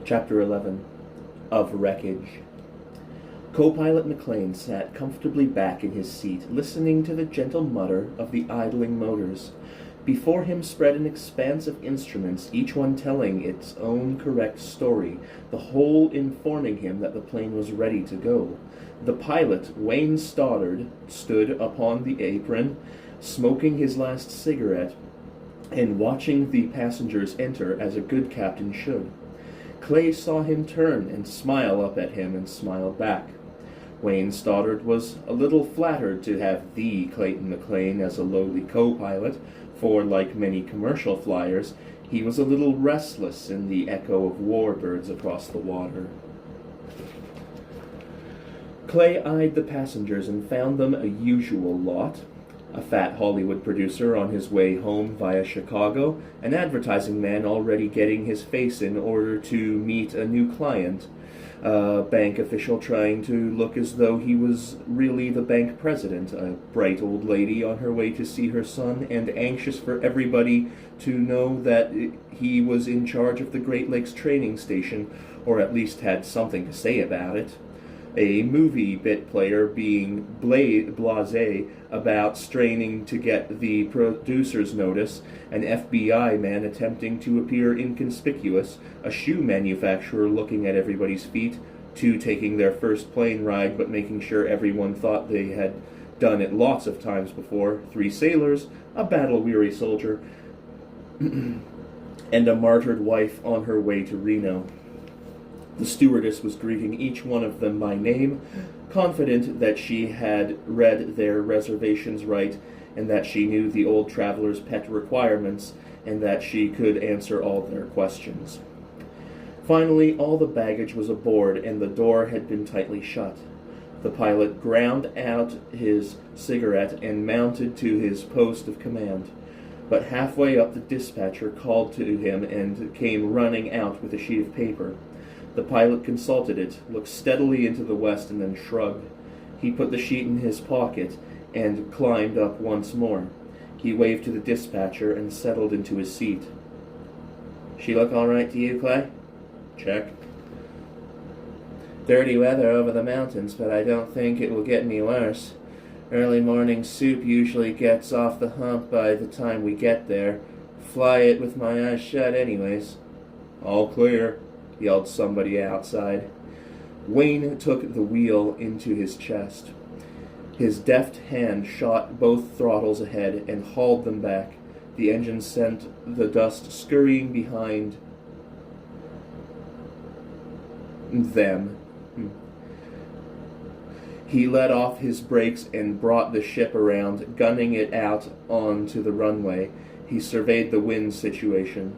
Chapter 11. Of Wreckage. Co-pilot McLean sat comfortably back in his seat, listening to the gentle mutter of the idling motors. Before him spread an expanse of instruments, each one telling its own correct story, the whole informing him that the plane was ready to go. The pilot, Wayne Stoddard, stood upon the apron, smoking his last cigarette, and watching the passengers enter as a good captain should. Clay saw him turn and smile up at him and smiled back. Wayne Stoddard was a little flattered to have the Clayton McLean as a lowly co-pilot, for, like many commercial flyers, he was a little restless in the echo of warbirds across the water. Clay eyed the passengers and found them a usual lot. A fat Hollywood producer on his way home via Chicago, an advertising man already getting his face in order to meet a new client, a bank official trying to look as though he was really the bank president, a bright old lady on her way to see her son and anxious for everybody to know that he was in charge of the Great Lakes training station, or at least had something to say about it. A movie bit player being blasé about straining to get the producer's notice, an FBI man attempting to appear inconspicuous, a shoe manufacturer looking at everybody's feet, two taking their first plane ride but making sure everyone thought they had done it lots of times before, three sailors, a battle-weary soldier, and a martyred wife on her way to Reno. The stewardess was greeting each one of them by name, confident that she had read their reservations right, and that she knew the old traveler's pet requirements, and that she could answer all their questions. Finally, all the baggage was aboard, and the door had been tightly shut. The pilot ground out his cigarette and mounted to his post of command. But halfway up, the dispatcher called to him and came running out with a sheet of paper. The pilot consulted it, looked steadily into the west, and then shrugged. He put the sheet in his pocket and climbed up once more. He waved to the dispatcher and settled into his seat. "She look all right to you, Clay?" "Check." "Dirty weather over the mountains, but I don't think it will get any worse. Early morning soup usually gets off the hump by the time we get there. Fly it with my eyes shut anyways." "All clear," yelled somebody outside. Wayne took the wheel into his chest. His deft hand shot both throttles ahead and hauled them back. The engine sent the dust scurrying behind them. He let off his brakes and brought the ship around, gunning it out onto the runway. He surveyed the wind situation.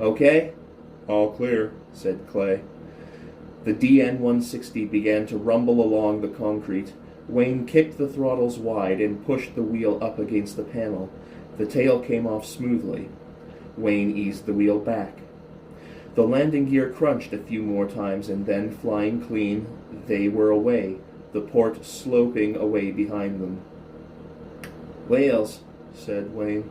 "Okay?" "All clear," said Clay. The DN-160 began to rumble along the concrete. Wayne kicked the throttles wide and pushed the wheel up against the panel. The tail came off smoothly. Wayne eased the wheel back. The landing gear crunched a few more times, and then, flying clean, they were away, the port sloping away behind them. "Wheels," said Wayne.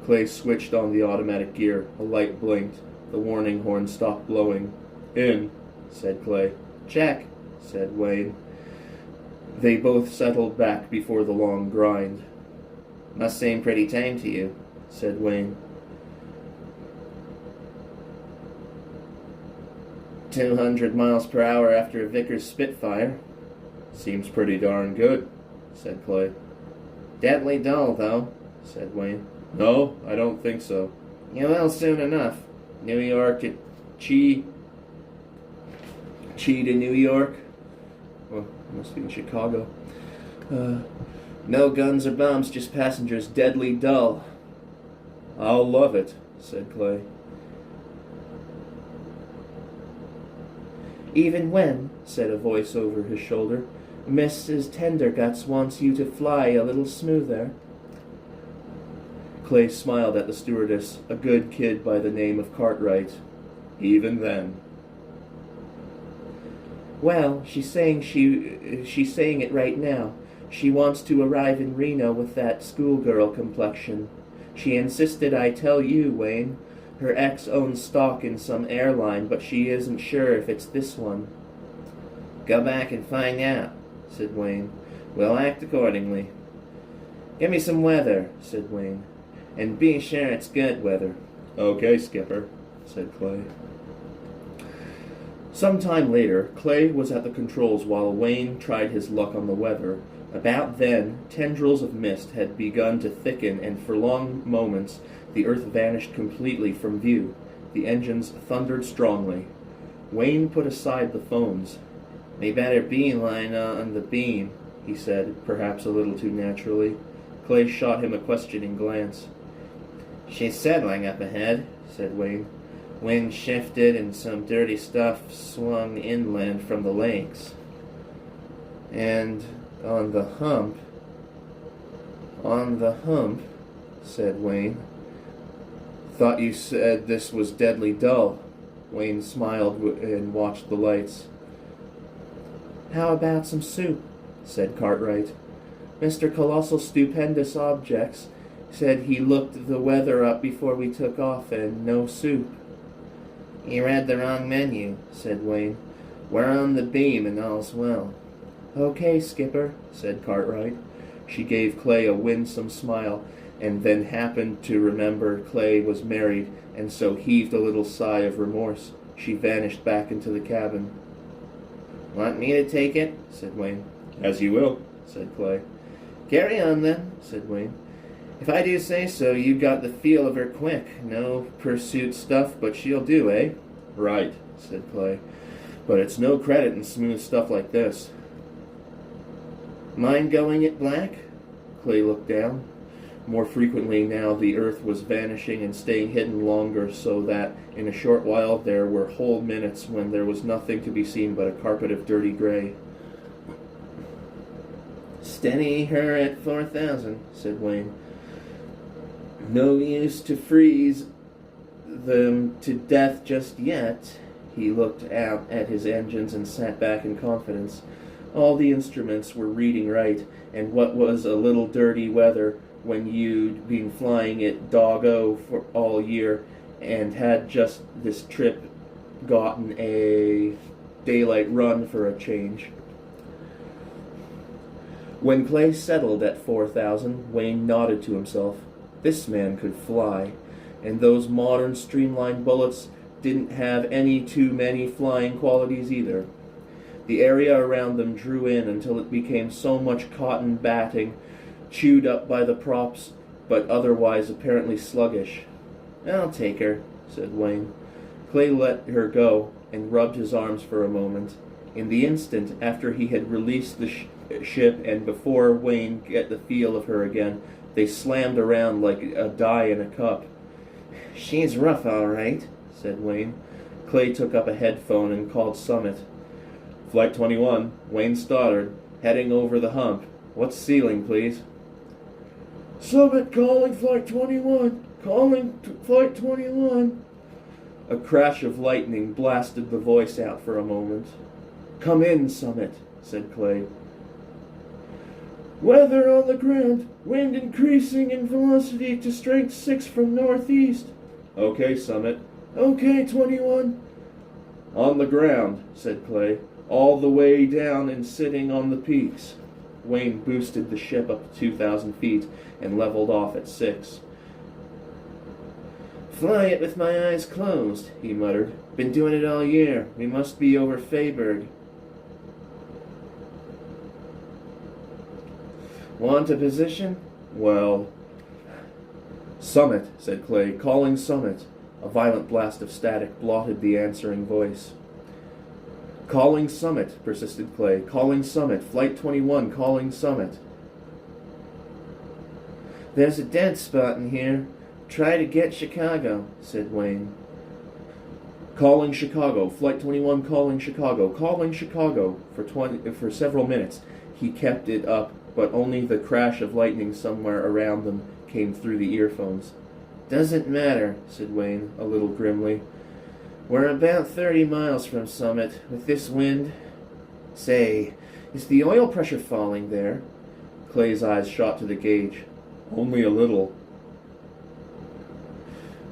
Clay switched on the automatic gear. A light blinked. The warning horn stopped blowing. "In," said Clay. "Check," said Wayne. They both settled back before the long grind. "Must seem pretty tame to you," said Wayne. 200 miles per hour after a Vickers Spitfire. "Seems pretty darn good," said Clay. "Deadly dull, though," said Wayne. "No, I don't think so." "You will soon enough. New York to Chi to New York. Well, must be in Chicago. No guns or bombs, just passengers, deadly dull." "I'll love it," said Clay. "Even when," said a voice over his shoulder, "Mrs. Tenderguts wants you to fly a little smoother." Clay smiled at the stewardess, a good kid by the name of Cartwright. "Even then." "Well, she's saying it right now. She wants to arrive in Reno with that schoolgirl complexion. She insisted I tell you, Wayne. Her ex owns stock in some airline, but she isn't sure if it's this one. Go back and find out, said Wayne. We'll act accordingly. Give me some weather, said Wayne. And be sure it's good weather. Okay, Skipper, said Clay. Some time later, Clay was at the controls while Wayne tried his luck on the weather. About then, tendrils of mist had begun to thicken, and for long moments the earth vanished completely from view. The engines thundered strongly. Wayne put aside the phones. "They better beeline on the beam," he said, perhaps a little too naturally. Clay shot him a questioning glance. "She's settling up ahead," said Wayne. "Wind shifted and some dirty stuff swung inland from the lakes. And on the hump, said Wayne. "Thought you said this was deadly dull." Wayne smiled and watched the lights. "How about some soup?" said Cartwright. "Mr. Colossal Stupendous Objects said he looked the weather up before we took off, and no soup." "You read the wrong menu," said Wayne. "We're on the beam and all's well." "Okay, Skipper," said Cartwright. She gave Clay a winsome smile, and then happened to remember Clay was married, and so heaved a little sigh of remorse. She vanished back into the cabin. "Want me to take it?" said Wayne. "As you will," said Clay. "Carry on, then," said Wayne. "If I do say so, you got the feel of her quick. No pursuit stuff, but she'll do, eh?" "Right," said Clay. "But it's no credit in smooth stuff like this." "Mind going it black?" Clay looked down. More frequently now the earth was vanishing and staying hidden longer, so that in a short while there were whole minutes when there was nothing to be seen but a carpet of dirty gray. "Steady her at 4,000, said Wayne. "No use to freeze them to death just yet." He looked out at his engines and sat back in confidence. All the instruments were reading right, and what was a little dirty weather when you'd been flying it doggo for all year and had just this trip gotten a daylight run for a change. When Clay settled at 4,000, Wayne nodded to himself. This man could fly, and those modern streamlined bullets didn't have any too many flying qualities either. The area around them drew in until it became so much cotton batting, chewed up by the props, but otherwise apparently sluggish. "I'll take her," said Wayne. Clay let her go and rubbed his arms for a moment. In the instant after he had released the ship and before Wayne get the feel of her again, they slammed around like a die in a cup. "She's rough, all right," said Wayne. Clay took up a headphone and called Summit. "Flight 21, Wayne Stoddard, heading over the hump. What's ceiling, please?" "Summit calling Flight 21, Flight 21. A crash of lightning blasted the voice out for a moment. "Come in, Summit," said Clay. "Weather on the ground. Wind increasing in velocity to strength 6 from northeast." "Okay, Summit." "Okay, 21. "On the ground," said Clay. "All the way down and sitting on the peaks." Wayne boosted the ship up to 2,000 feet and leveled off at 6. "Fly it with my eyes closed," he muttered. "Been doing it all year. We must be over Fayberg." "Want a position?" "Well..." "Summit," said Clay. "Calling Summit." A violent blast of static blotted the answering voice. "Calling Summit," persisted Clay. "Calling Summit. Flight 21, calling Summit." "There's a dead spot in here. Try to get Chicago," said Wayne. "Calling Chicago. Flight 21 calling Chicago. Calling Chicago." For several minutes he kept it up, but only the crash of lightning somewhere around them came through the earphones. "Doesn't matter," said Wayne, a little grimly. "We're about 30 miles from Summit. With this wind... Say, is the oil pressure falling there?" Clay's eyes shot to the gauge. "Only a little."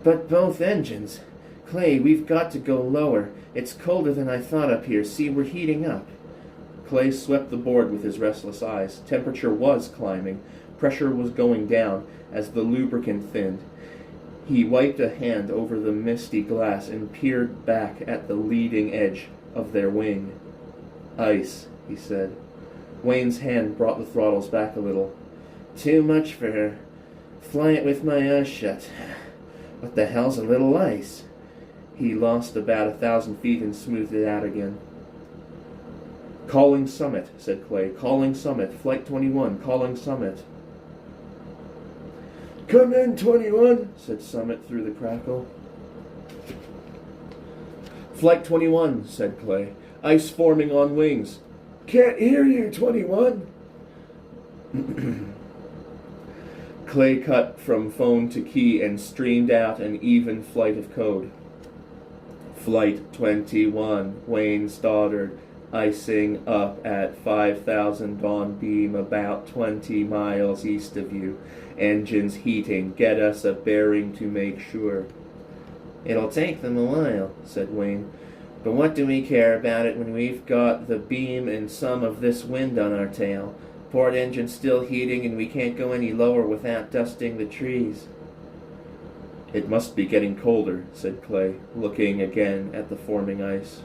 But both engines. Clay, we've got to go lower. It's colder than I thought up here. See, we're heating up. Clay swept the board with his restless eyes. Temperature was climbing. Pressure was going down as the lubricant thinned. He wiped a hand over the misty glass and peered back at the leading edge of their wing. Ice, he said. Wayne's hand brought the throttles back a little. Too much for her. Fly it with my eyes shut. What the hell's a little ice? He lost about 1,000 feet and smoothed it out again. Calling summit, said Clay. Calling summit. Flight 21, calling summit. Come in, 21, said Summit through the crackle. Flight 21, said Clay. Ice forming on wings. Can't hear you, 21. Clay cut from phone to key and streamed out an even flight of code. Flight 21, Wayne stuttered, icing up at 5,000 on beam about 20 miles east of you. Engines heating. Get us a bearing to make sure. It'll take them a while, said Wayne. But what do we care about it when we've got the beam and some of this wind on our tail? Port engine's still heating and we can't go any lower without dusting the trees. It must be getting colder, said Clay, looking again at the forming ice.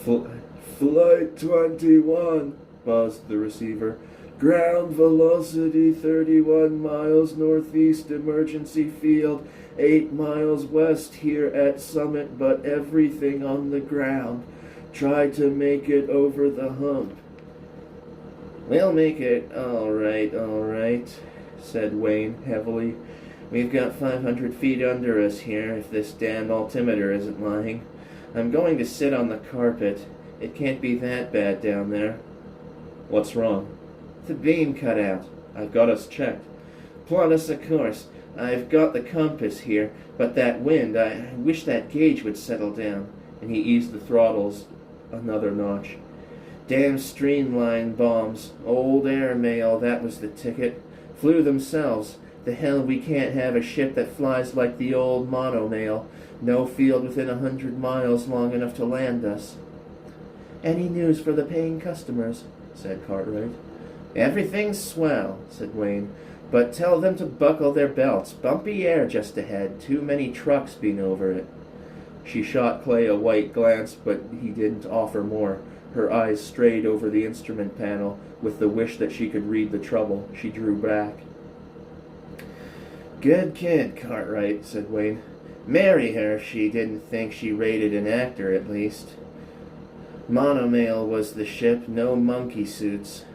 Flight 21, buzzed the receiver. Ground velocity 31 miles northeast emergency field, 8 miles west here at summit, but everything on the ground. Try to make it over the hump. We'll make it, all right, said Wayne heavily. We've got 500 feet under us here, if this damn altimeter isn't lying. I'm going to sit on the carpet. It can't be that bad down there. What's wrong? The beam cut out. I've got us checked. Plot us a course. I've got the compass here, but that wind, I wish that gauge would settle down. And he eased the throttles another notch. Damn streamline bombs. Old airmail, that was the ticket. Flew themselves. The hell, we can't have a ship that flies like the old monomail. No field within 100 miles long enough to land us. Any news for the paying customers? Said Cartwright. Everything's swell, said Wayne. But tell them to buckle their belts. Bumpy air just ahead. Too many trucks been over it. She shot Clay a white glance, but he didn't offer more. Her eyes strayed over the instrument panel. With the wish that she could read the trouble, she drew back. Good kid, Cartwright, said Wayne. Marry her if she didn't think she rated an actor, at least. Monomail was the ship, no monkey suits.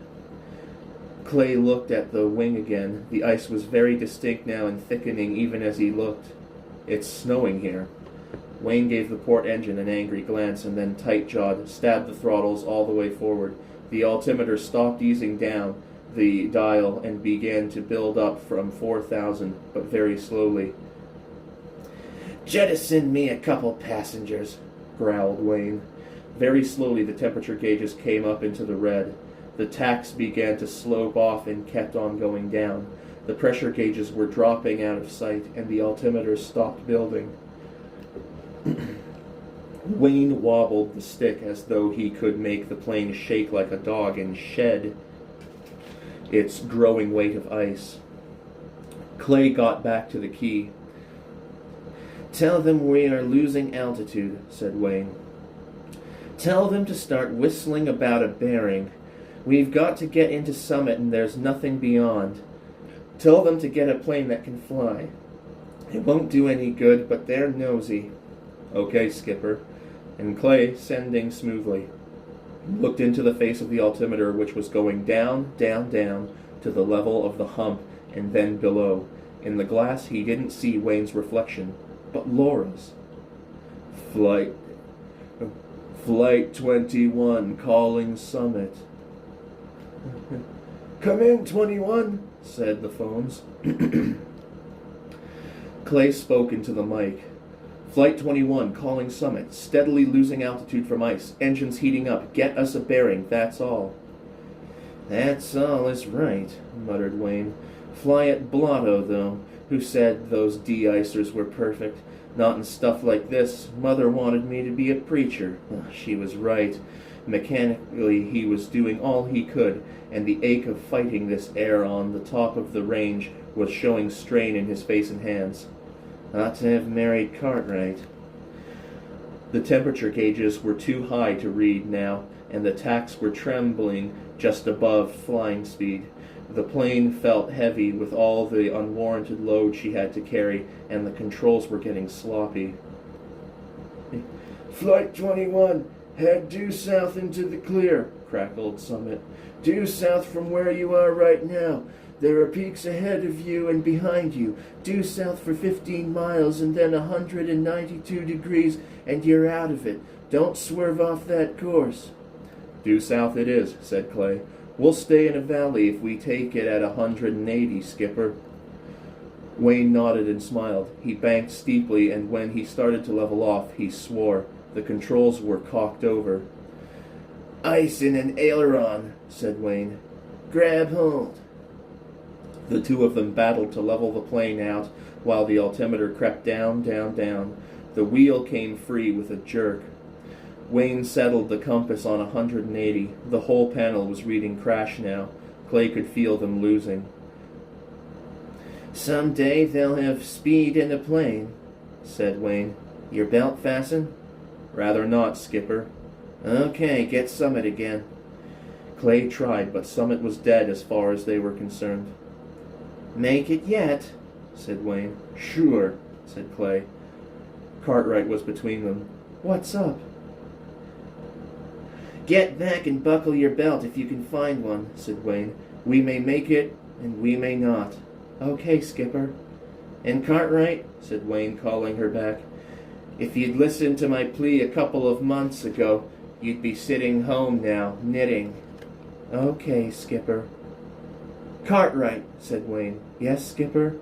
Clay looked at the wing again. The ice was very distinct now and thickening even as he looked. It's snowing here. Wayne gave the port engine an angry glance and then, tight-jawed, stabbed the throttles all the way forward. The altimeter stopped easing down the dial and began to build up from 4,000, but very slowly. Jettison me a couple passengers, growled Wayne. Very slowly the temperature gauges came up into the red. The tacks began to slope off and kept on going down. The pressure gauges were dropping out of sight, and the altimeter stopped building. Wayne wobbled the stick as though he could make the plane shake like a dog and shed its growing weight of ice. Clay got back to the key. Tell them we are losing altitude, said Wayne. Tell them to start whistling about a bearing. We've got to get into summit and there's nothing beyond. Tell them to get a plane that can fly. It won't do any good, but they're nosy. Okay, Skipper. And Clay, sending smoothly, looked into the face of the altimeter, which was going down, down, down, to the level of the hump, and then below. In the glass he didn't see Wayne's reflection, but Laura's. Flight 21, calling summit. Come in, 21, said the phones. Clay spoke into the mic. Flight 21, calling summit, steadily losing altitude from ice, engines heating up, get us a bearing, that's all. That's all is right, muttered Wayne. Fly at Blotto, though, who said those de-icers were perfect. Not in stuff like this. Mother wanted me to be a preacher. She was right. Mechanically, he was doing all he could, and the ache of fighting this air on the top of the range was showing strain in his face and hands. Ought to have married Cartwright. The temperature gauges were too high to read now, and the tacks were trembling just above flying speed. The plane felt heavy with all the unwarranted load she had to carry, and the controls were getting sloppy. Flight 21, head due south into the clear, crackled Summit. Due south from where you are right now. There are peaks ahead of you and behind you. Due south for 15 miles and then 192 degrees and you're out of it. Don't swerve off that course. Due south it is, said Clay. We'll stay in a valley if we take it at 180, Skipper. Wayne nodded and smiled. He banked steeply, and when he started to level off, he swore. The controls were cocked over. Ice in an aileron, said Wayne. Grab hold. The two of them battled to level the plane out, while the altimeter crept down, down, down. The wheel came free with a jerk. Wayne settled the compass on 180. The whole panel was reading crash now. Clay could feel them losing. Someday they'll have speed in a plane, said Wayne. Your belt fastened? Rather not, Skipper. Okay, get Summit again. Clay tried, but Summit was dead as far as they were concerned. Make it yet, said Wayne. Sure, said Clay. Cartwright was between them. What's up? Get back and buckle your belt if you can find one, said Wayne. We may make it, and we may not. Okay, Skipper. And Cartwright, said Wayne, calling her back, if you'd listened to my plea a couple of months ago, you'd be sitting home now, knitting. Okay, Skipper. Cartwright, said Wayne. Yes, Skipper?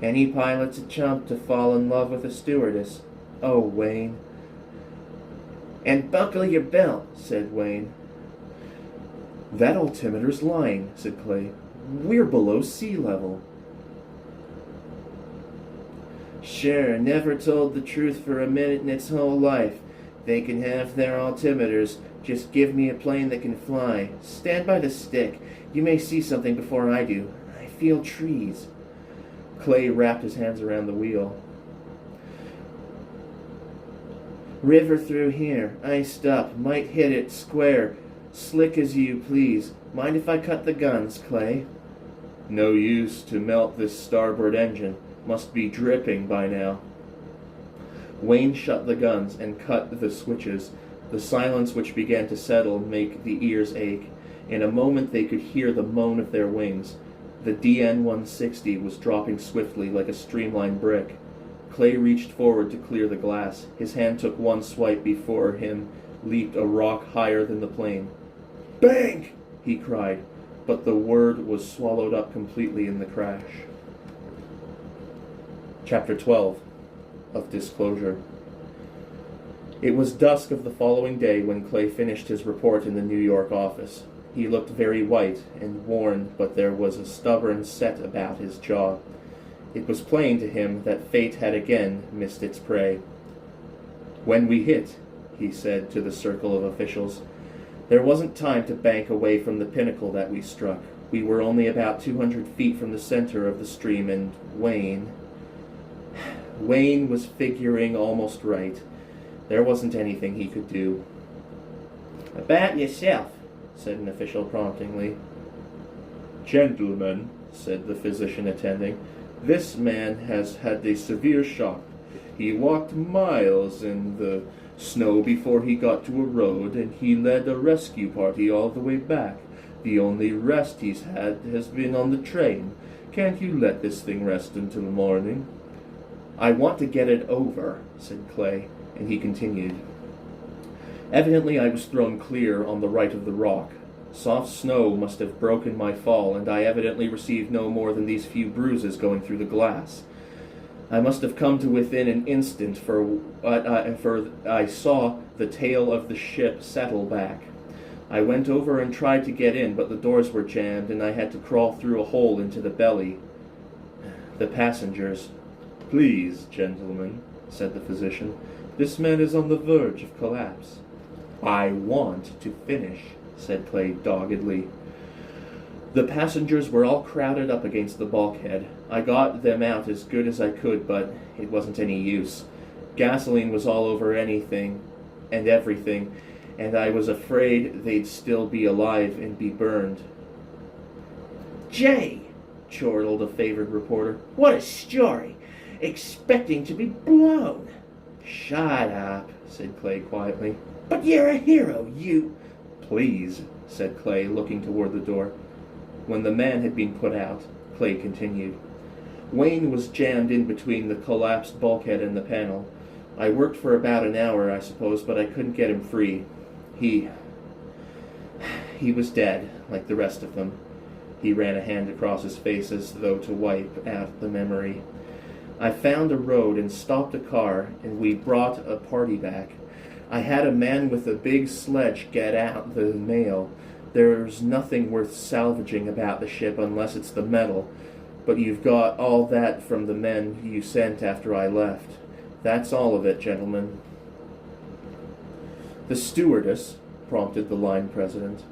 Any pilot's a chump to fall in love with a stewardess. Oh, Wayne. And buckle your belt, said Wayne. That altimeter's lying, said Clay. We're below sea level. Sure, never told the truth for a minute in its whole life. They can have their altimeters. Just give me a plane that can fly. Stand by the stick. You may see something before I do. I feel trees. Clay wrapped his hands around the wheel. River through here. Iced up. Might hit it square. Slick as you please. Mind if I cut the guns, Clay? No use to melt this starboard engine. Must be dripping by now. Wayne shut the guns and cut the switches. The silence which began to settle made the ears ache. In a moment they could hear the moan of their wings. The DN-160 was dropping swiftly like a streamlined brick. Clay reached forward to clear the glass. His hand took one swipe before him leaped a rock higher than the plane. Bank! He cried, but the word was swallowed up completely in the crash. Chapter 12 of Disclosure. It was dusk of the following day when Clay finished his report in the New York office. He looked very white and worn, but there was a stubborn set about his jaw. It was plain to him that fate had again missed its prey. When we hit, he said to the circle of officials, there wasn't time to bank away from the pinnacle that we struck. We were only about 200 feet from the center of the stream, and Wayne was figuring almost right. There wasn't anything he could do. About yourself, said an official promptingly. Gentlemen, said the physician attending, this man has had a severe shock. He walked miles in the snow before he got to a road, and he led a rescue party all the way back. The only rest he's had has been on the train. Can't you let this thing rest until the morning? I want to get it over, said Clay, and he continued. Evidently I was thrown clear on the right of the rock. Soft snow must have broken my fall, and I evidently received no more than these few bruises going through the glass. I must have come to within an instant, for I saw the tail of the ship settle back. I went over and tried to get in, but the doors were jammed, and I had to crawl through a hole into the belly. The passengers. "Please, gentlemen," said the physician. "This man is on the verge of collapse." "I want to finish," said Clay doggedly. The passengers were all crowded up against the bulkhead. I got them out as good as I could, but it wasn't any use. Gasoline was all over anything and everything, and I was afraid they'd still be alive and be burned. "Jay," chortled a favored reporter, "what a story! Expecting to be blown." "Shut up," said Clay quietly. "But you're a hero, you—" "Please," said Clay, looking toward the door. When the man had been put out, Clay continued. Wayne was jammed in between the collapsed bulkhead and the panel. I worked for about an hour, I suppose, but I couldn't get him free. He was dead, like the rest of them. He ran a hand across his face as though to wipe out the memory. I found a road and stopped a car, and we brought a party back. I had a man with a big sledge get out the mail. There's nothing worth salvaging about the ship unless it's the metal, but you've got all that from the men you sent after I left. That's all of it, gentlemen." "The stewardess," prompted the line president.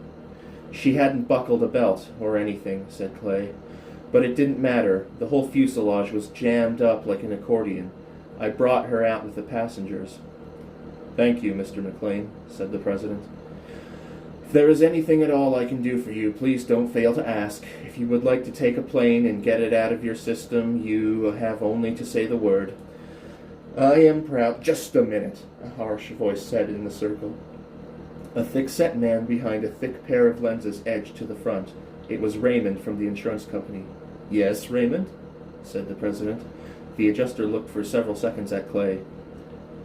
"She hadn't buckled a belt or anything," said Clay. "But it didn't matter. The whole fuselage was jammed up like an accordion. I brought her out with the passengers." "Thank you, Mr. McLean," said the president. "If there is anything at all I can do for you, please don't fail to ask. If you would like to take a plane and get it out of your system, you have only to say the word." "I am proud—" "Just a minute," a harsh voice said in the circle. A thick-set man behind a thick pair of lenses edged to the front. It was Raymond from the insurance company. "Yes, Raymond?" said the president. The adjuster looked for several seconds at Clay.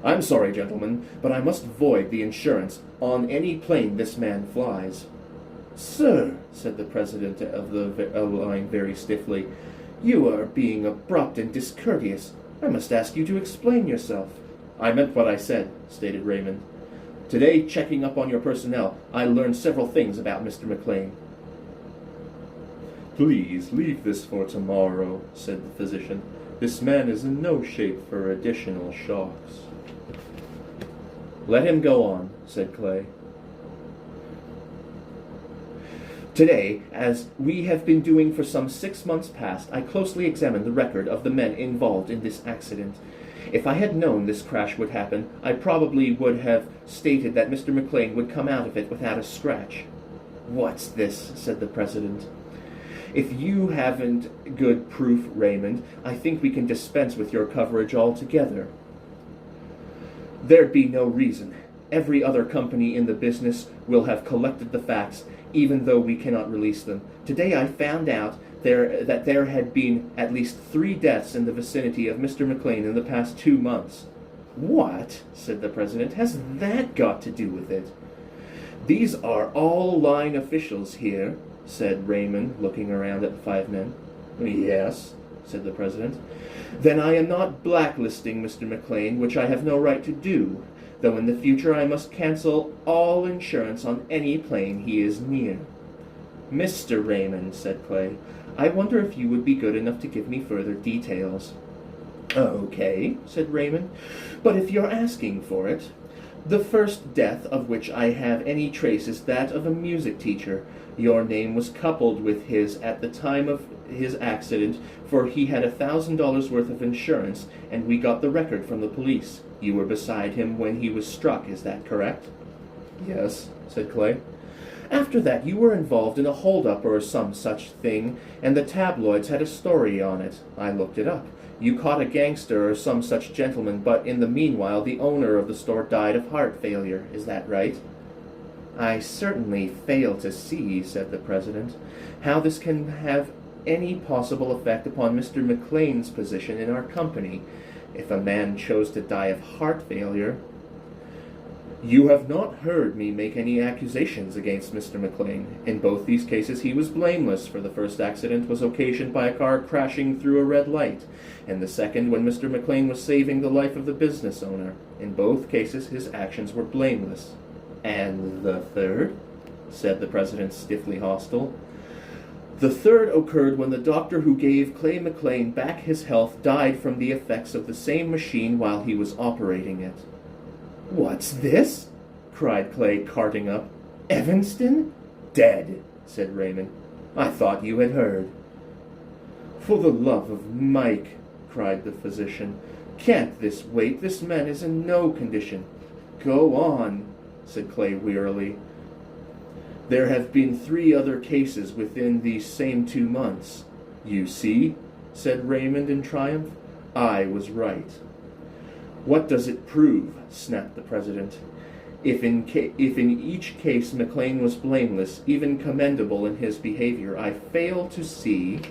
"I'm sorry, gentlemen, but I must void the insurance on any plane this man flies." "Sir," said the president of the line very stiffly, "you are being abrupt and discourteous. I must ask you to explain yourself." "I meant what I said," stated Raymond. "Today, checking up on your personnel, I learned several things about Mr. McLean." "Please leave this for tomorrow," said the physician. "This man is in no shape for additional shocks." "Let him go on," said Clay. "Today, as we have been doing for some 6 months past, I closely examined the record of the men involved in this accident. If I had known this crash would happen, I probably would have stated that Mr. McLean would come out of it without a scratch." "What's this?" said the president. "If you haven't good proof, Raymond, I think we can dispense with your coverage altogether." "There'd be no reason. Every other company in the business will have collected the facts, even though we cannot release them. Today I found out that there had been at least 3 deaths in the vicinity of Mr. McLean in the past 2 months." "What," said the president, "has that got to do with it?" "These are all line officials here," said Raymond, looking around at the 5 men. "Yes," said the president. "Then I am not blacklisting Mr. McLean, which I have no right to do, though in the future I must cancel all insurance on any plane he is near." "Mr. Raymond," said Clay, "I wonder if you would be good enough to give me further details." "Okay," said Raymond, "but if you're asking for it, the first death of which I have any trace is that of a music teacher. Your name was coupled with his at the time of his accident, for he had $1,000 worth of insurance, and we got the record from the police. You were beside him when he was struck, is that correct?" "Yes," said Clay. "After that, you were involved in a hold-up or some such thing, and the tabloids had a story on it. I looked it up. You caught a gangster or some such gentleman, but in the meanwhile the owner of the store died of heart failure. Is that right?" "I certainly fail to see," said the president, "how this can have any possible effect upon Mr. McLean's position in our company. If a man chose to die of heart failure—" "You have not heard me make any accusations against Mr. McLean. In both these cases he was blameless, for the first accident was occasioned by a car crashing through a red light, and the second when Mr. McLean was saving the life of the business owner. In both cases his actions were blameless." "And the third?" said the president, stiffly hostile. The third occurred when the doctor who gave Clay McLean back his health died from the effects of the same machine while he was operating it." "What's this?" cried Clay, carting up. "Evanston?" "Dead," said Raymond. "I thought you had heard." "For the love of Mike," cried the physician. "Can't this wait? This man is in no condition." "Go on," said Clay wearily. "There have been 3 other cases within these same 2 months. You see," said Raymond in triumph. "I was right." "What does it prove?" snapped the president. If in each case McLean was blameless, even commendable in his behavior, I fail to see."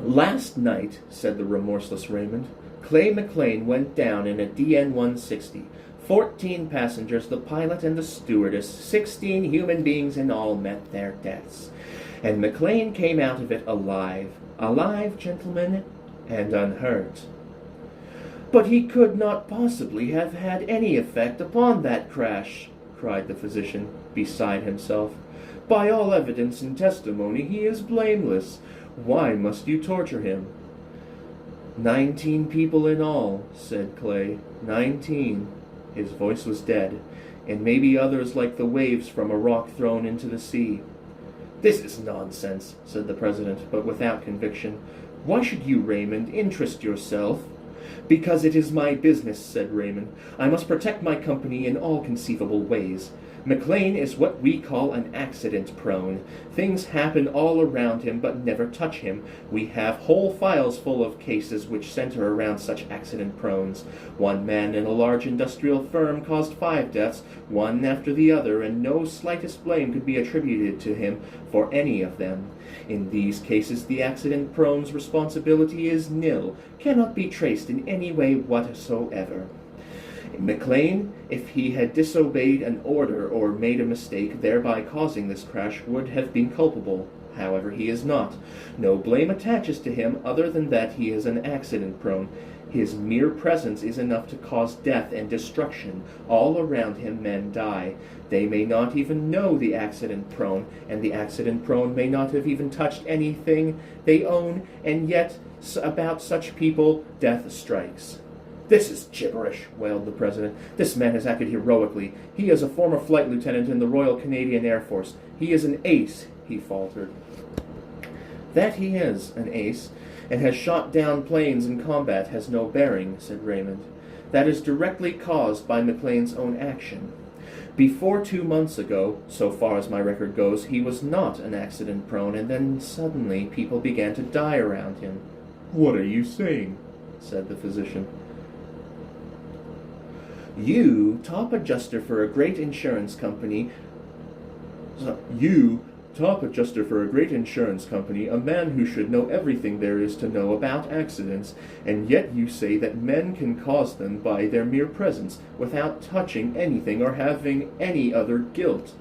"Last night," said the remorseless Raymond, "Clay McLean went down in a DN-160. 14 passengers, the pilot and the stewardess, 16 human beings in all met their deaths. And McLean came out of it alive. Alive, gentlemen, and unhurt." "But he could not possibly have had any effect upon that crash," cried the physician, beside himself. "By all evidence and testimony, he is blameless. Why must you torture him?" 19 people in all," said Clay. 19. His voice was dead, and maybe others like the waves from a rock thrown into the sea. "This is nonsense," said the president, but without conviction. "Why should you, Raymond, interest yourself?" "Because it is my business," said Raymond. "I must protect my company in all conceivable ways. McLean is what we call an accident-prone. Things happen all around him, but never touch him. We have whole files full of cases which center around such accident-prones. One man in a large industrial firm caused 5 deaths, one after the other, and no slightest blame could be attributed to him for any of them. In these cases, the accident-prone's responsibility is nil, cannot be traced in any way whatsoever. McLean, if he had disobeyed an order or made a mistake, thereby causing this crash, would have been culpable. However, he is not. No blame attaches to him other than that he is an accident-prone. His mere presence is enough to cause death and destruction. All around him men die. They may not even know the accident-prone, and the accident-prone may not have even touched anything they own, and yet about such people death strikes." "This is gibberish," wailed the president. "This man has acted heroically. He is a former flight lieutenant in the Royal Canadian Air Force. He is an ace," he faltered. "That he is an ace, and has shot down planes in combat, has no bearing," said Raymond. "That is directly caused by McLean's own action. Before 2 months ago, so far as my record goes, he was not an accident-prone, and then suddenly people began to die around him." "What are you saying?" said the physician. "You, top adjuster for a great insurance company, a man who should know everything there is to know about accidents, and yet you say that men can cause them by their mere presence, without touching anything or having any other guilt."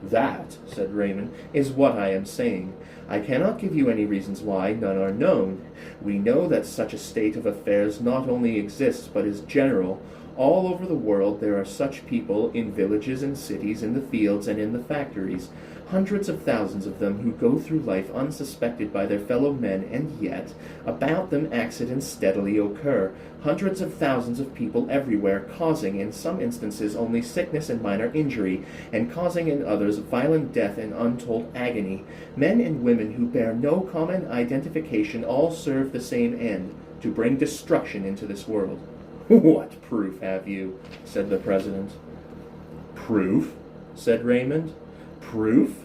"That," said Raymond, "is what I am saying. I cannot give you any reasons why, none are known. We know that such a state of affairs not only exists, but is general. All over the world there are such people, in villages and cities, in the fields and in the factories. Hundreds of thousands of them who go through life unsuspected by their fellow men, and yet about them accidents steadily occur. Hundreds of thousands of people everywhere, causing in some instances only sickness and minor injury, and causing in others violent death and untold agony. Men and women who bear no common identification all serve the same end, to bring destruction into this world." "What proof have you?" said the president. "Proof?" said Raymond. "Proof?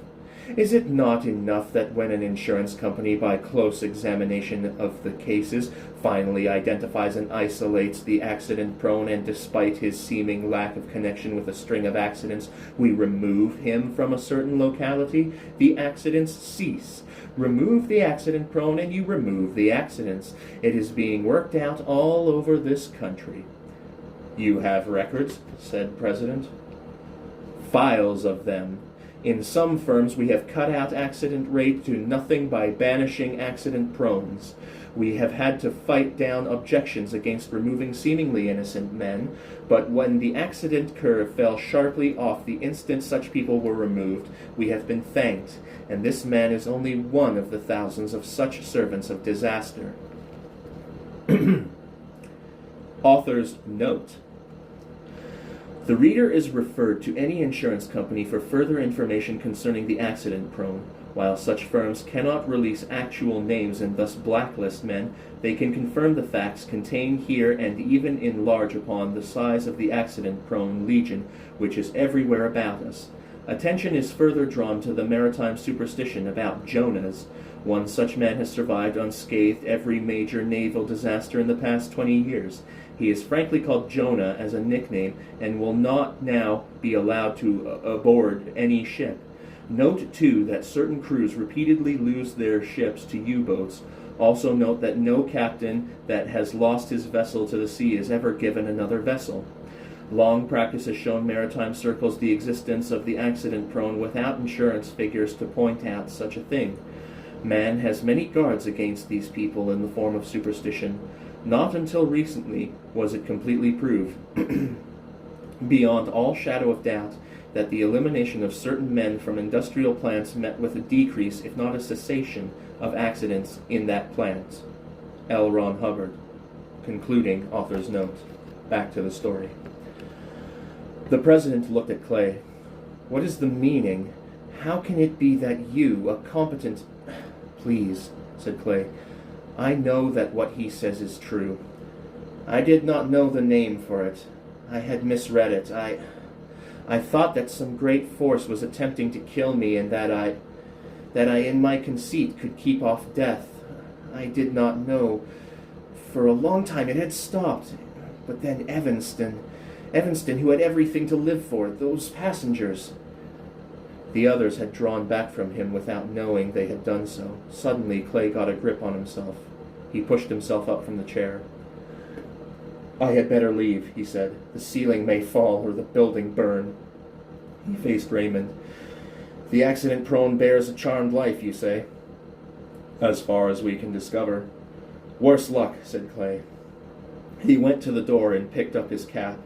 Is it not enough that when an insurance company, by close examination of the cases, finally identifies and isolates the accident-prone, and despite his seeming lack of connection with a string of accidents, we remove him from a certain locality, the accidents cease. Remove the accident-prone and you remove the accidents. It is being worked out all over this country." "You have records?" said President. "Files of them. In some firms, we have cut out accident rate to nothing by banishing accident prones. We have had to fight down objections against removing seemingly innocent men, but when the accident curve fell sharply off the instant such people were removed, we have been thanked, and this man is only one of the thousands of such servants of disaster. Author's note. The reader is referred to any insurance company for further information concerning the accident prone. While such firms cannot release actual names and thus blacklist men, they can confirm the facts contained here and even enlarge upon the size of the accident-prone legion, which is everywhere about us. Attention is further drawn to the maritime superstition about Jonahs. One such man has survived unscathed every major naval disaster in the past 20 years. He is frankly called Jonah as a nickname and will not now be allowed to aboard any ship. Note, too, that certain crews repeatedly lose their ships to U-boats. Also note that no captain that has lost his vessel to the sea is ever given another vessel. Long practice has shown maritime circles the existence of the accident-prone without insurance figures to point out such a thing. Man has many guards against these people in the form of superstition. Not until recently was it completely proved, beyond all shadow of doubt, that the elimination of certain men from industrial plants met with a decrease, if not a cessation, of accidents in that plant. L. Ron Hubbard. Concluding author's note. Back to the story. The president looked at Clay. What is the meaning? How can it be that you, a competent... Please, said Clay. I know that what he says is true. I did not know the name for it. I had misread it. I thought that some great force was attempting to kill me and that I in my conceit could keep off death. I did not know. For a long time it had stopped. But then Evanston, who had everything to live for, those passengers. The others had drawn back from him without knowing they had done so. Suddenly Clay got a grip on himself. He pushed himself up from the chair. I had better leave, he said. The ceiling may fall or the building burn. He faced Raymond. The accident-prone bears a charmed life, you say? As far as we can discover. Worse luck, said Clay. He went to the door and picked up his cap.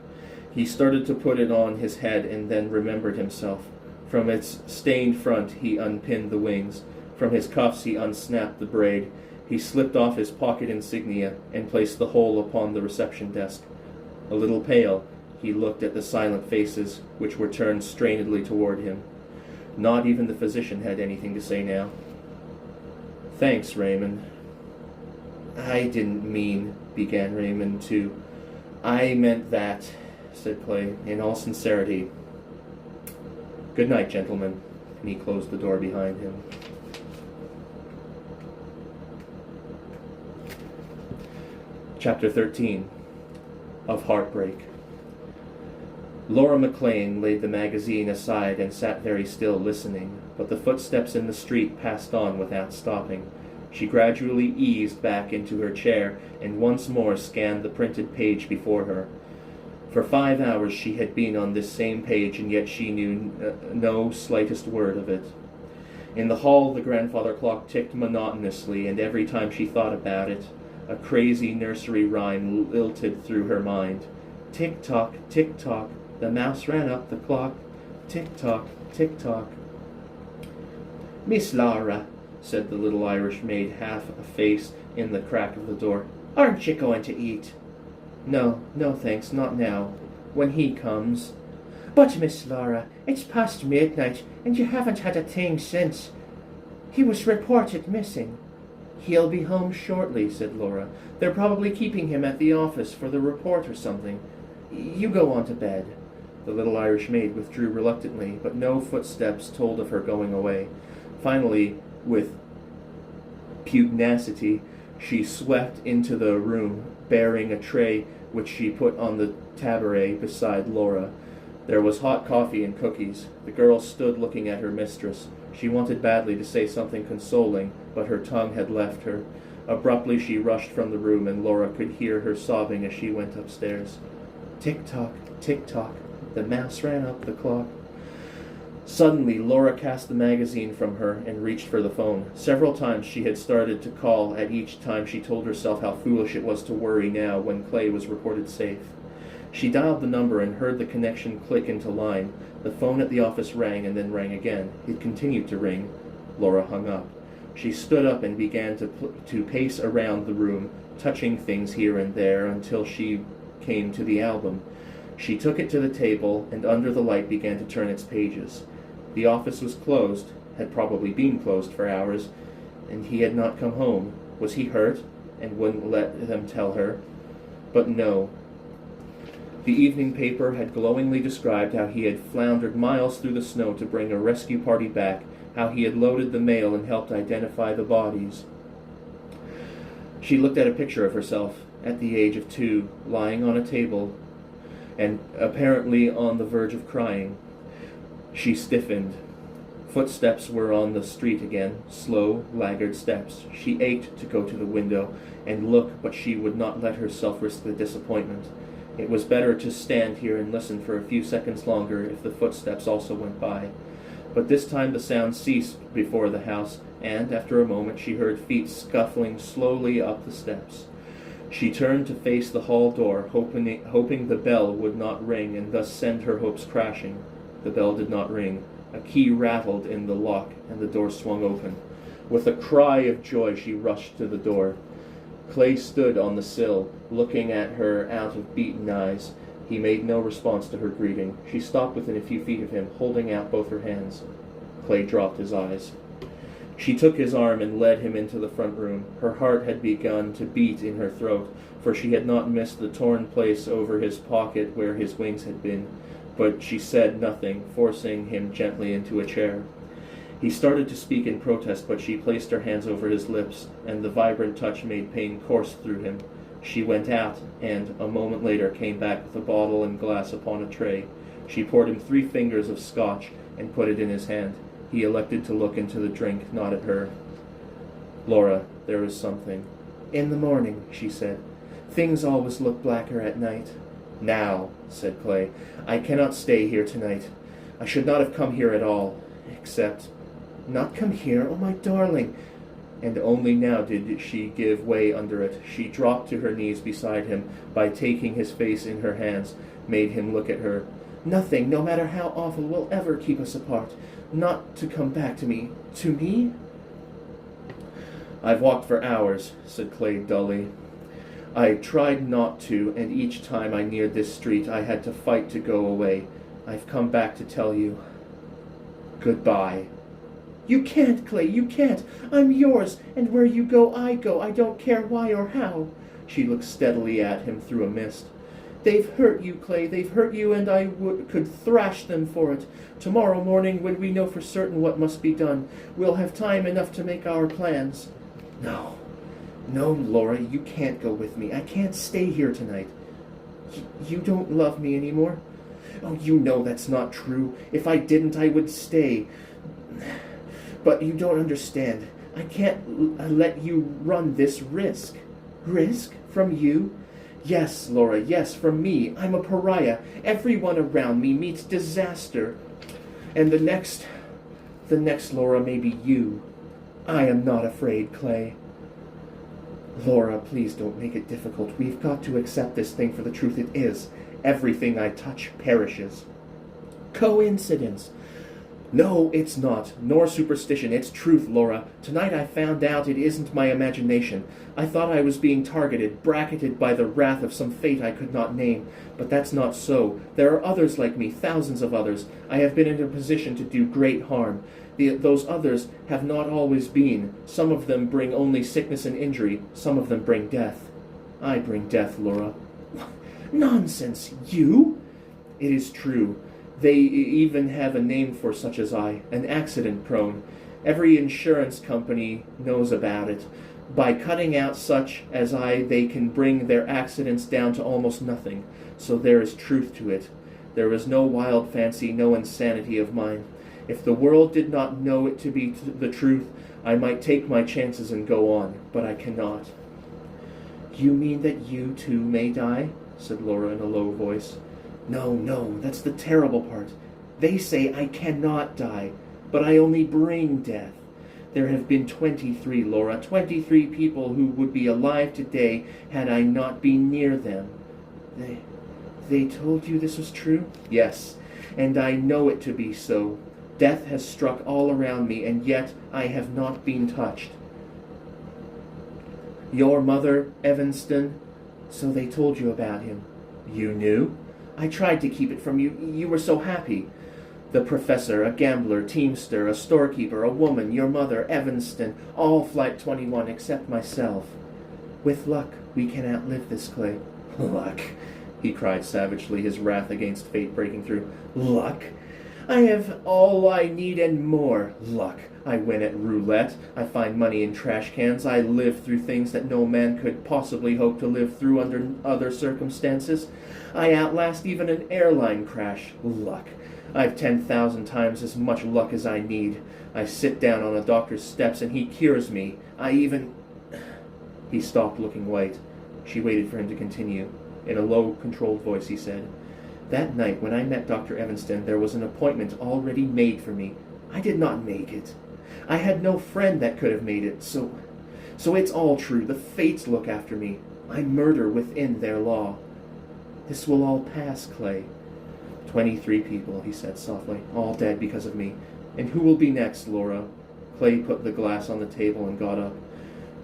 He started to put it on his head and then remembered himself. From its stained front he unpinned the wings. From his cuffs he unsnapped the braid. He slipped off his pocket insignia and placed the whole upon the reception desk. A little pale, he looked at the silent faces which were turned strainedly toward him. Not even the physician had anything to say now. Thanks, Raymond. I didn't mean, began Raymond too. I meant that, said Clay, in all sincerity. Good night, gentlemen. And he closed the door behind him. Chapter 13. Of Heartbreak. Laura McLean laid the magazine aside and sat very still listening, but the footsteps in the street passed on without stopping. She gradually eased back into her chair and once more scanned the printed page before her. For 5 hours she had been on this same page, and yet she knew no slightest word of it. In the hall the grandfather clock ticked monotonously, and every time she thought about it, a crazy nursery rhyme lilted through her mind. Tick-tock, tick-tock, the mouse ran up the clock. Tick-tock, tick-tock. Miss Laura, said the little Irish maid, half a face in the crack of the door. Aren't you going to eat? No, thanks, not now. When he comes. But, Miss Laura, it's past midnight, and you haven't had a thing since. He was reported missing. He'll be home shortly, said Laura. They're probably keeping him at the office for the report or something. You go on to bed. The little Irish maid withdrew reluctantly, but no footsteps told of her going away. Finally, with pugnacity, she swept into the room, bearing a tray which she put on the tabouret beside Laura. There was hot coffee and cookies. The girl stood looking at her mistress. She wanted badly to say something consoling, but her tongue had left her. Abruptly she rushed from the room, and Laura could hear her sobbing as she went upstairs. Tick-tock, tick-tock, the mouse ran up the clock. Suddenly, Laura cast the magazine from her and reached for the phone. Several times she had started to call. At each time she told herself how foolish it was to worry now when Clay was reported safe. She dialed the number and heard the connection click into line. The phone at the office rang and then rang again. It continued to ring. Laura hung up. She stood up and began to pace around the room, touching things here and there until she came to the album. She took it to the table and under the light began to turn its pages. The office was closed, had probably been closed for hours, and he had not come home. Was he hurt and wouldn't let them tell her? But no. The evening paper had glowingly described how he had floundered miles through the snow to bring a rescue party back, how he had loaded the mail and helped identify the bodies. She looked at a picture of herself at the age of 2, lying on a table and apparently on the verge of crying. She stiffened. Footsteps were on the street again, slow, laggard steps. She ached to go to the window and look, but she would not let herself risk the disappointment. It was better to stand here and listen for a few seconds longer if the footsteps also went by. But this time the sound ceased before the house, and after a moment she heard feet scuffling slowly up the steps. She turned to face the hall door, hoping the bell would not ring and thus send her hopes crashing. The bell did not ring. A key rattled in the lock, and the door swung open. With a cry of joy, she rushed to the door. Clay stood on the sill, looking at her out of beaten eyes. He made no response to her greeting. She stopped within a few feet of him, holding out both her hands. Clay dropped his eyes. She took his arm and led him into the front room. Her heart had begun to beat in her throat, for she had not missed the torn place over his pocket where his wings had been. But she said nothing, forcing him gently into a chair. He started to speak in protest, but she placed her hands over his lips, and the vibrant touch made pain course through him. She went out, and a moment later came back with a bottle and glass upon a tray. She poured him 3 fingers of scotch and put it in his hand. He elected to look into the drink, not at her. "Laura, there is something." "In the morning," she said. "Things always look blacker at night." "Now," said Clay, "I cannot stay here tonight. I should not have come here at all, except—" "Not come here? Oh, my darling!" And only now did she give way under it. She dropped to her knees beside him, by taking his face in her hands, made him look at her. "Nothing, no matter how awful, will ever keep us apart. Not to come back to me. To me?" "I've walked for hours," said Clay dully. "I tried not to, and each time I neared this street I had to fight to go away. I've come back to tell you goodbye." "You can't, Clay, you can't. I'm yours, and where you go, I go. I don't care why or how." She looked steadily at him through a mist. "They've hurt you, Clay, they've hurt you, and I could thrash them for it. Tomorrow morning, when we know for certain what must be done, we'll have time enough to make our plans." No, "No, Laura, you can't go with me. I can't stay here tonight." You don't love me anymore?" "Oh, you know that's not true. If I didn't, I would stay. But you don't understand. I can't let you run this risk." "Risk? From you?" "Yes, Laura, yes, from me. I'm a pariah. Everyone around me meets disaster. And the next, Laura, may be you. I am not afraid, Clay." "Laura, please don't make it difficult. We've got to accept this thing for the truth it is. Everything I touch perishes." "Coincidence." "No, it's not. Nor superstition. It's truth, Laura. Tonight I found out it isn't my imagination. I thought I was being targeted, bracketed by the wrath of some fate I could not name. But that's not so. There are others like me, thousands of others. I have been in a position to do great harm. Those others have not always been. Some of them bring only sickness and injury. Some of them bring death. I bring death, Laura." "Nonsense! You?" "It is true. They even have a name for such as I, an accident prone. Every insurance company knows about it. By cutting out such as I, they can bring their accidents down to almost nothing. So there is truth to it. There is no wild fancy, no insanity of mine. If the world did not know it to be the truth, I might take my chances and go on, but I cannot." "You mean that you too may die?" said Laura in a low voice. No, that's the terrible part. They say I cannot die, but I only bring death. There have been 23, Laura, 23 people who would be alive today had I not been near them. They told you this was true? Yes, and I know it to be so. Death has struck all around me, and yet I have not been touched. Your mother, Evanston? So they told you about him. You knew? I tried to keep it from you. You were so happy. The professor, a gambler, teamster, a storekeeper, a woman, your mother, Evanston, all Flight 21 except myself. With luck, we can outlive this, Clay. Luck, he cried savagely, his wrath against fate breaking through. Luck? I have all I need and more. Luck. I win at roulette. I find money in trash cans. I live through things that no man could possibly hope to live through under other circumstances. I outlast even an airline crash. Luck. I've 10,000 times as much luck as I need. I sit down on a doctor's steps and he cures me. He stopped, looking white. She waited for him to continue. In a low, controlled voice, he said, That night when I met Dr. Evanston, there was an appointment already made for me. I did not make it. I had no friend that could have made it, so it's all true. The fates look after me. I murder within their law. This will all pass, Clay. 23 people, he said softly, all dead because of me. And who will be next, Laura? Clay put the glass on the table and got up.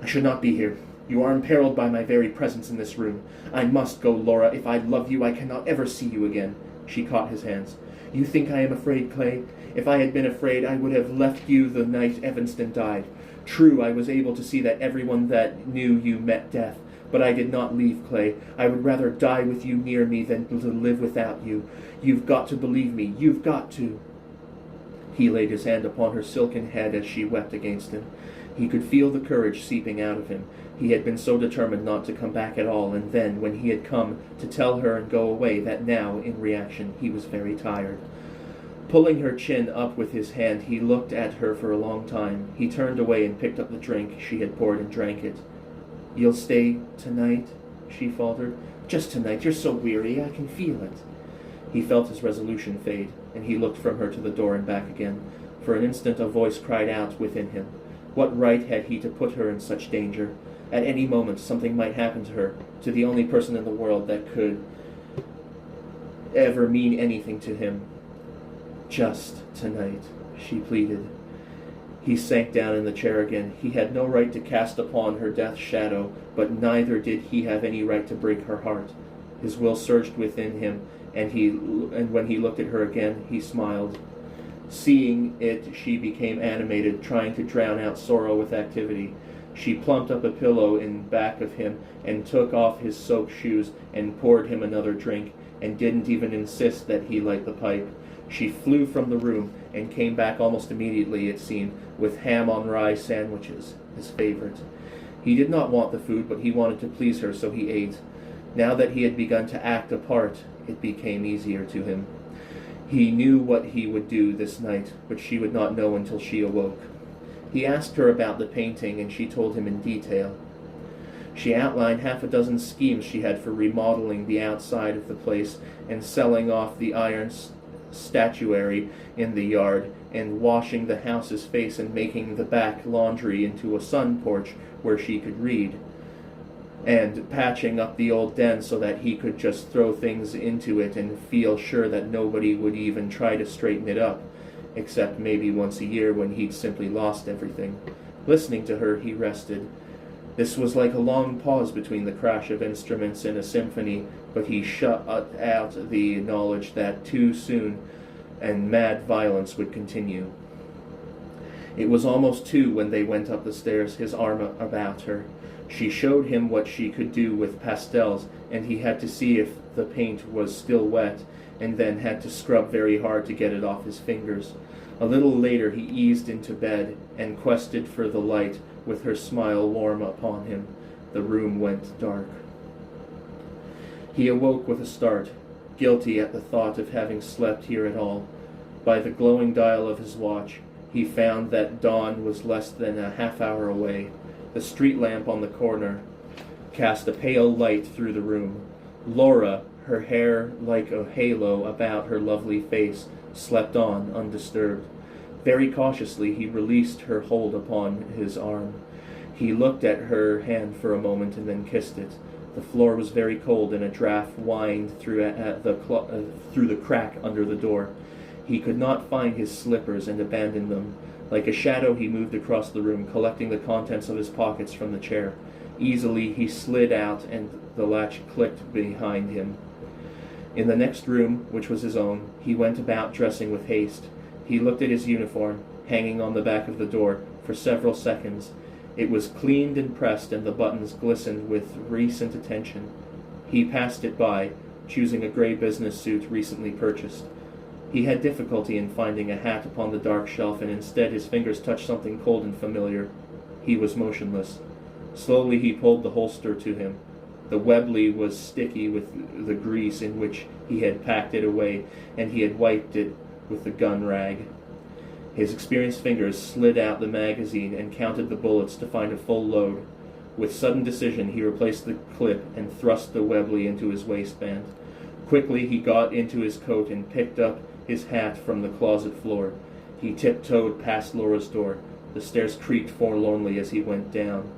I should not be here. You are imperiled by my very presence in this room. I must go, Laura. If I love you, I cannot ever see you again. She caught his hands. You think I am afraid, Clay? If I had been afraid, I would have left you the night Evanston died. True, I was able to see that everyone that knew you met death. But I did not leave, Clay. I would rather die with you near me than to live without you. You've got to believe me. You've got to. He laid his hand upon her silken head as she wept against him. He could feel the courage seeping out of him. He had been so determined not to come back at all, and then, when he had come, to tell her and go away, that now, in reaction, he was very tired. Pulling her chin up with his hand, he looked at her for a long time. He turned away and picked up the drink she had poured and drank it. You'll stay tonight? She faltered. Just tonight. You're so weary. I can feel it. He felt his resolution fade, and he looked from her to the door and back again. For an instant a voice cried out within him. What right had he to put her in such danger? At any moment something might happen to her, to the only person in the world that could ever mean anything to him. Just tonight, she pleaded. He sank down in the chair again. He had no right to cast upon her death's shadow, but neither did he have any right to break her heart. His will surged within him, and when he looked at her again, he smiled. Seeing it, she became animated, trying to drown out sorrow with activity. She plumped up a pillow in back of him and took off his soaked shoes and poured him another drink, and didn't even insist that he light the pipe. She flew from the room and came back almost immediately, it seemed, with ham on rye sandwiches, his favorite. He did not want the food, but he wanted to please her, so he ate. Now that he had begun to act a part, it became easier to him. He knew what he would do this night, but she would not know until she awoke. He asked her about the painting, and she told him in detail. She outlined 6 schemes she had for remodeling the outside of the place and selling off the iron statuary in the yard, and washing the house's face and making the back laundry into a sun porch where she could read, and patching up the old den so that he could just throw things into it and feel sure that nobody would even try to straighten it up, except maybe once a year when he'd simply lost everything. Listening to her, he rested. This was like a long pause between the crash of instruments in a symphony, but he shut out the knowledge that too soon and mad violence would continue. It was almost 2 when they went up the stairs, his arm about her. She showed him what she could do with pastels, and he had to see if the paint was still wet, and then had to scrub very hard to get it off his fingers. A little later he eased into bed and quested for the light, with her smile warm upon him. The room went dark. He awoke with a start, guilty at the thought of having slept here at all. By the glowing dial of his watch, he found that dawn was less than a half-hour away. The street lamp on the corner cast a pale light through the room. Laura, her hair like a halo about her lovely face, slept on undisturbed. Very cautiously he released her hold upon his arm. He looked at her hand for a moment and then kissed it. The floor was very cold, and a draught whined through the crack under the door. He could not find his slippers and abandoned them. Like a shadow he moved across the room, collecting the contents of his pockets from the chair. Easily he slid out, and the latch clicked behind him. In the next room, which was his own, he went about dressing with haste. He looked at his uniform, hanging on the back of the door, for several seconds. It was cleaned and pressed, and the buttons glistened with recent attention. He passed it by, choosing a gray business suit recently purchased. He had difficulty in finding a hat upon the dark shelf, and instead his fingers touched something cold and familiar. He was motionless. Slowly he pulled the holster to him. The Webley was sticky with the grease in which he had packed it away, and he had wiped it with the gun rag. His experienced fingers slid out the magazine and counted the bullets to find a full load. With sudden decision he replaced the clip and thrust the Webley into his waistband. Quickly he got into his coat and picked up his hat from the closet floor. He tiptoed past Laura's door. The stairs creaked forlornly as he went down.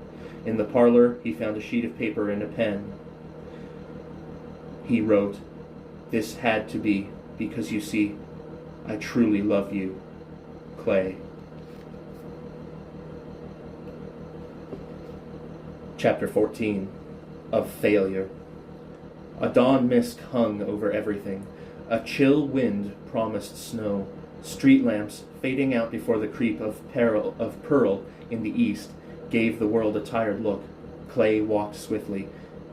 In the parlor he found a sheet of paper and a pen. He wrote, "This had to be, because you see, I truly love you. Clay." Chapter 14. Of Failure. A dawn mist hung over everything. A chill wind promised snow. Street lamps, fading out before the creep of pearl in the east, gave the world a tired look. Clay walked swiftly.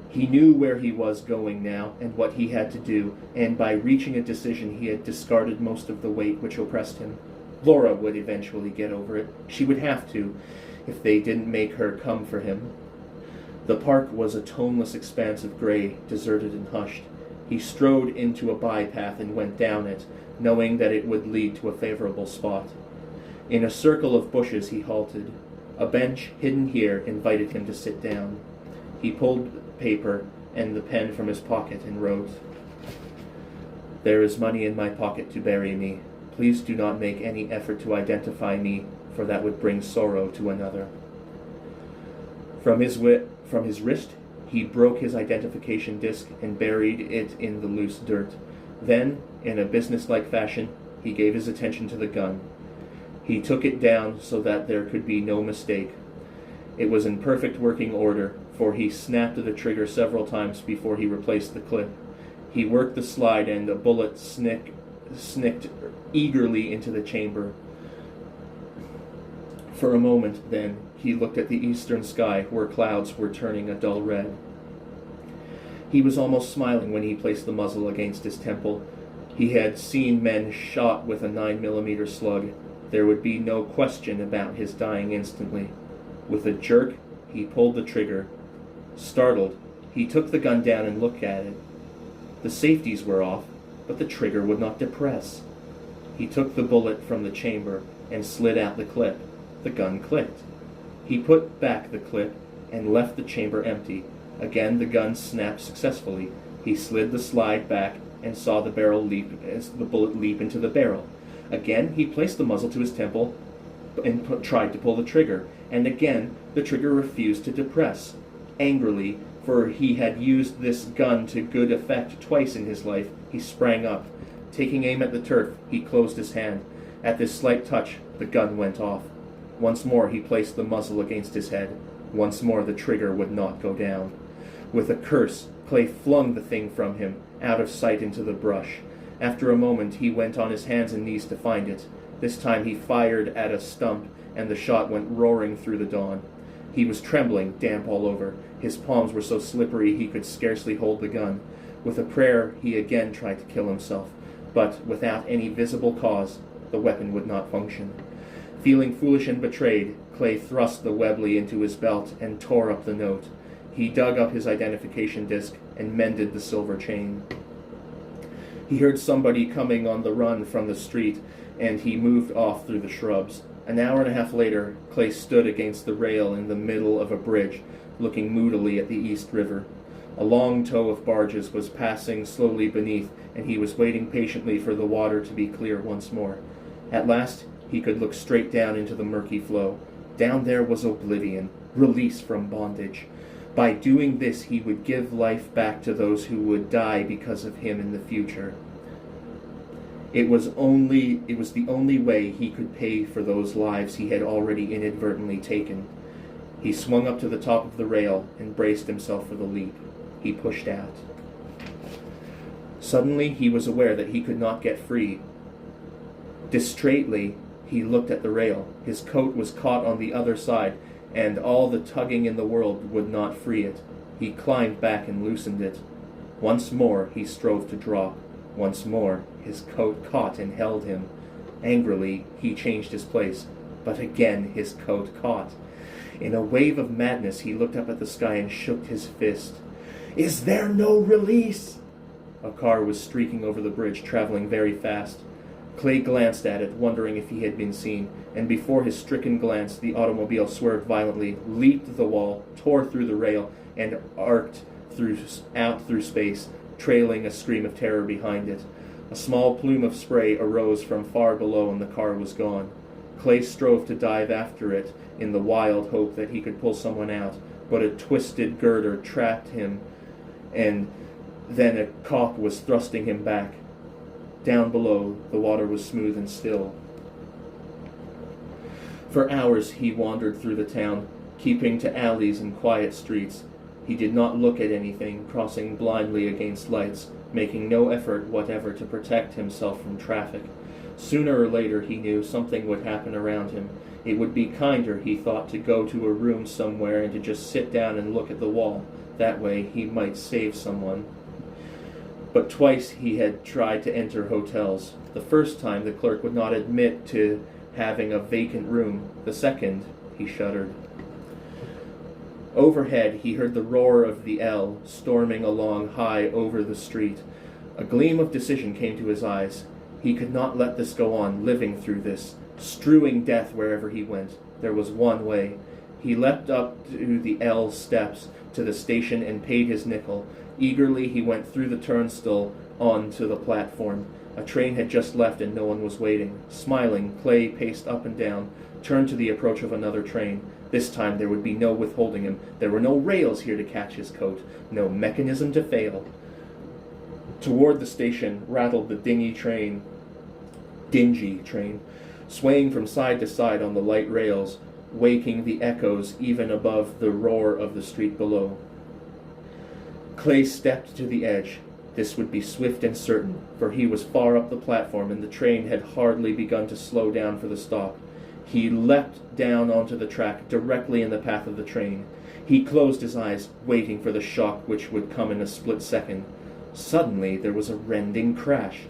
He knew where he was going now, and what he had to do, and by reaching a decision he had discarded most of the weight which oppressed him. Laura would eventually get over it. She would have to, if they didn't make her come for him. The park was a toneless expanse of gray, deserted and hushed. He strode into a bypath and went down it, knowing that it would lead to a favorable spot. In a circle of bushes he halted. A bench hidden here invited him to sit down. He pulled paper and the pen from his pocket and wrote, "There is money in my pocket to bury me. Please do not make any effort to identify me, for that would bring sorrow to another." From his wrist, he broke his identification disc and buried it in the loose dirt. Then, in a businesslike fashion, he gave his attention to the gun. He took it down so that there could be no mistake. It was in perfect working order, for he snapped the trigger several times before he replaced the clip. He worked the slide, and a bullet snicked eagerly into the chamber. For a moment, then, he looked at the eastern sky, where clouds were turning a dull red. He was almost smiling when he placed the muzzle against his temple. He had seen men shot with a 9mm slug. There would be no question about his dying instantly. With a jerk, he pulled the trigger. Startled, he took the gun down and looked at it. The safeties were off, but the trigger would not depress. He took the bullet from the chamber and slid out the clip. The gun clicked. He put back the clip and left the chamber empty. Again the gun snapped successfully. He slid the slide back and saw the bullet leap into the barrel. Again he placed the muzzle to his temple and tried to pull the trigger, and again the trigger refused to depress. Angrily, for he had used this gun to good effect twice in his life, he sprang up. Taking aim at the turf, he closed his hand. At this slight touch, the gun went off. Once more he placed the muzzle against his head. Once more the trigger would not go down. With a curse, Clay flung the thing from him, out of sight into the brush. After a moment he went on his hands and knees to find it. This time he fired at a stump, and the shot went roaring through the dawn. He was trembling, damp all over. His palms were so slippery he could scarcely hold the gun. With a prayer he again tried to kill himself, but without any visible cause, the weapon would not function. Feeling foolish and betrayed, Clay thrust the Webley into his belt and tore up the note. He dug up his identification disc and mended the silver chain. He heard somebody coming on the run from the street, and he moved off through the shrubs. An hour and a half later, Clay stood against the rail in the middle of a bridge, looking moodily at the East River. A long tow of barges was passing slowly beneath, and he was waiting patiently for the water to be clear once more. At last, he could look straight down into the murky flow. Down there was oblivion, release from bondage. By doing this, he would give life back to those who would die because of him in the future. It was the only way he could pay for those lives he had already inadvertently taken. He swung up to the top of the rail and braced himself for the leap. He pushed out. Suddenly, he was aware that he could not get free. Distraitly, he looked at the rail. His coat was caught on the other side, and all the tugging in the world would not free it. He climbed back and loosened it. Once more, he strove to drop. Once more, his coat caught and held him. Angrily, he changed his place, but again his coat caught. In a wave of madness, he looked up at the sky and shook his fist. "Is there no release?" A car was streaking over the bridge, traveling very fast. Clay glanced at it, wondering if he had been seen, and before his stricken glance, the automobile swerved violently, leaped the wall, tore through the rail, and arced out through space, trailing a scream of terror behind it. A small plume of spray arose from far below, and the car was gone. Clay strove to dive after it in the wild hope that he could pull someone out, but a twisted girder trapped him, and then a cop was thrusting him back. Down below, the water was smooth and still. For hours he wandered through the town, keeping to alleys and quiet streets. He did not look at anything, crossing blindly against lights, making no effort whatever to protect himself from traffic. Sooner or later, he knew, something would happen around him. It would be kinder, he thought, to go to a room somewhere and to just sit down and look at the wall. That way he might save someone. But twice he had tried to enter hotels. The first time, the clerk would not admit to having a vacant room. The second, he shuddered. Overhead, he heard the roar of the L storming along high over the street. A gleam of decision came to his eyes. He could not let this go on, living through this, strewing death wherever he went. There was one way. He leapt up to the L steps to the station and paid his nickel. Eagerly he went through the turnstile on to the platform. A train had just left and no one was waiting. Smiling, Clay paced up and down, turned to the approach of another train. This time there would be no withholding him. There were no rails here to catch his coat, no mechanism to fail. Toward the station rattled the dingy train, swaying from side to side on the light rails, waking the echoes even above the roar of the street below. Clay stepped to the edge. This would be swift and certain, for he was far up the platform and the train had hardly begun to slow down for the stop. He leapt down onto the track, directly in the path of the train. He closed his eyes, waiting for the shock which would come in a split second. Suddenly there was a rending crash.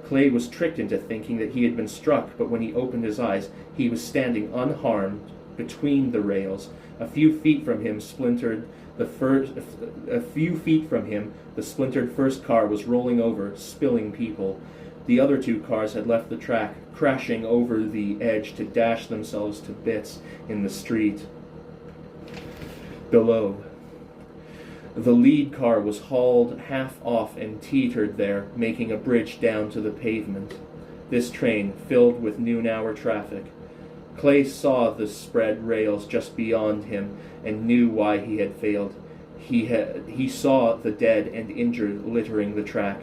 Clay was tricked into thinking that he had been struck, but when he opened his eyes, he was standing unharmed between the rails. A few feet from him, the splintered first car was rolling over, spilling people. The other two cars had left the track, crashing over the edge to dash themselves to bits in the street below. The lead car was hauled half off and teetered there, making a bridge down to the pavement. This train, filled with noon-hour traffic. Clay saw the spread rails just beyond him and knew why he had failed. He saw the dead and injured littering the track,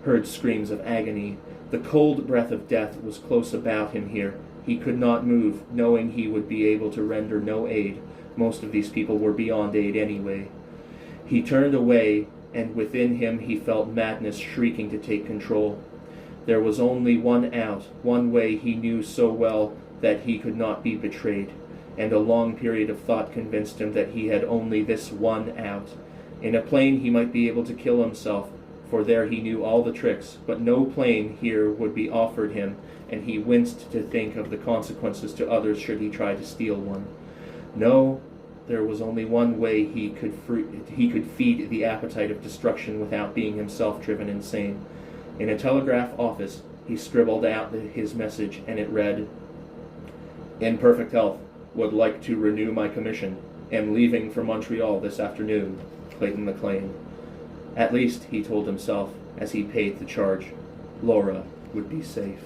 heard screams of agony. The cold breath of death was close about him here. He could not move, knowing he would be able to render no aid. Most of these people were beyond aid anyway. He turned away, and within him he felt madness shrieking to take control. There was only one out, one way he knew so well that he could not be betrayed, and a long period of thought convinced him that he had only this one out. In a plane he might be able to kill himself, for there he knew all the tricks, but no plane here would be offered him, and he winced to think of the consequences to others should he try to steal one. No, there was only one way he could feed the appetite of destruction without being himself driven insane. In a telegraph office, he scribbled out his message, and it read, "In perfect health. Would like to renew my commission. Am leaving for Montreal this afternoon. Clayton McLean." At least, he told himself as he paid the charge, Laura would be safe.